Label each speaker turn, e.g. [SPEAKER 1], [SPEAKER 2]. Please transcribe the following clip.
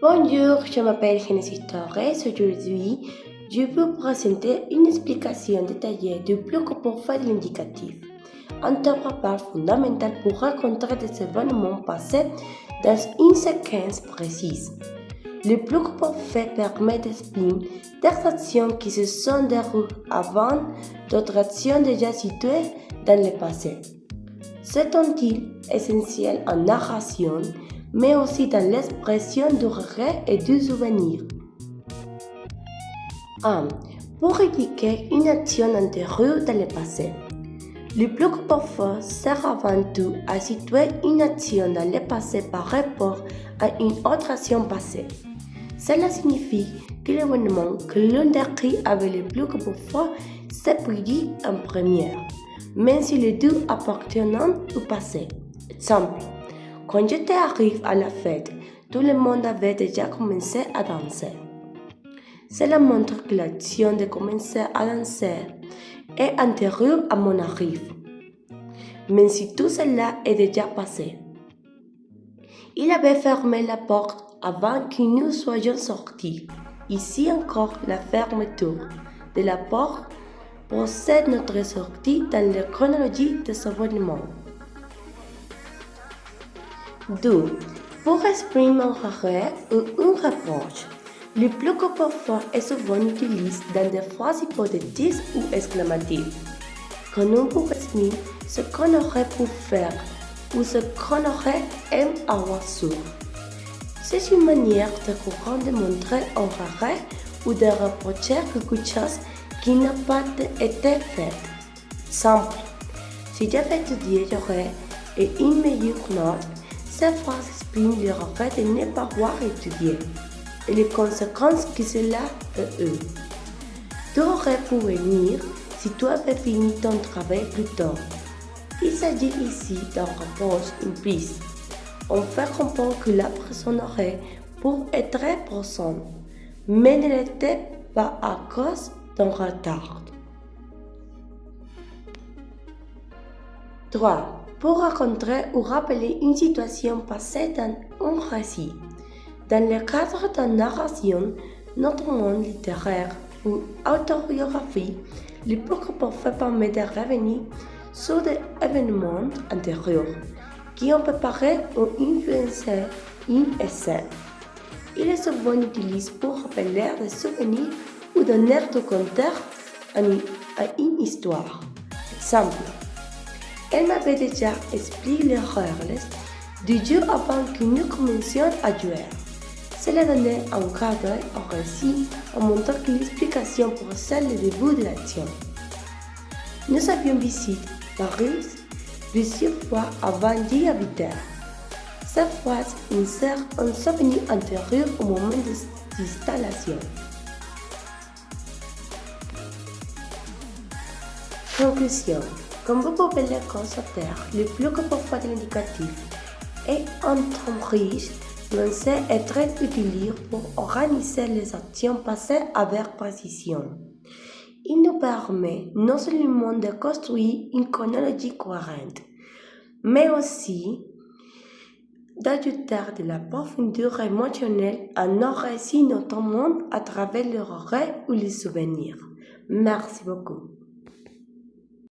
[SPEAKER 1] Bonjour, je m'appelle Genesis Torres. Aujourd'hui, je vais vous présenter une explication détaillée du bloc parfait de l'indicatif, un temps fondamental pour raconter des événements passés dans une séquence précise. Le bloc parfait permet d'exprimer des actions qui se sont déroulées avant d'autres actions déjà situées dans le passé. C'est un outil essentiel en narration, mais aussi dans l'expression du regret et du souvenir. 1. Pour indiquer une action antérieure dans le passé. Le bloc parfait sert avant tout à situer une action dans le passé par rapport à une autre action passée. Cela signifie que l'événement que l'on décrit avec le bloc parfait s'est produit en première, même si les deux appartiennent au passé. Exemple, quand j'étais arrivé à la fête, tout le monde avait déjà commencé à danser. Cela montre que l'action de commencer à danser est antérieure à mon arrivée, même si tout cela est déjà passé. Il avait fermé la porte avant que nous soyons sortis. Ici encore, la fermeture de la porte procède notre sortie dans la chronologie des événements. 2. Pour exprimer un regret ou un reproche, le bloc parfait est souvent utilisé dans des phrases hypothétiques ou exclamatives. Quand on peut exprimer ce qu'on aurait pu faire ou ce qu'on aurait aimé avoir su. C'est une manière très courante de montrer un regret ou de reprocher quelque chose qui n'a pas été fait. Simple. Si j'avais étudié, j'aurais eu une meilleure note. Cette phrase exprime le regret de ne pas avoir étudié et les conséquences que cela a eu. Tu aurais pu venir si tu avais fini ton travail plus tôt. Il s'agit ici d'un reproche implicite. On fait comprendre que la personne aurait pu être présente, mais ne l'était pas à cause d'un retard. 3. Pour raconter ou rappeler une situation passée dans un récit. Dans le cadre d'une narration, notamment littéraire ou autobiographique, le bloc parfait permet de revenir sur des événements antérieurs qui ont préparé ou influencé une scène. Il est souvent utilisé pour rappeler des souvenirs ou donner du contexte à une histoire. Exemple. Elle m'avait déjà expliqué les règles du jeu avant que nous commencions à jouer. Cela donnait un cadre au récit en montrant que l'explication procède le début de l'action. Nous avions visité Paris plusieurs fois avant d'y habiter. Cette phrase insère un souvenir antérieur au moment de l'installation. Conclusion. Comme vous pouvez le constater, le bloc parfait de l'indicatif est un terme riche, nuancé et très utile pour organiser les actions passées avec précision. Il nous permet non seulement de construire une chronologie cohérente, mais aussi d'ajouter de la profondeur émotionnelle à nos récits, notamment à travers le regret ou les souvenirs. Merci beaucoup.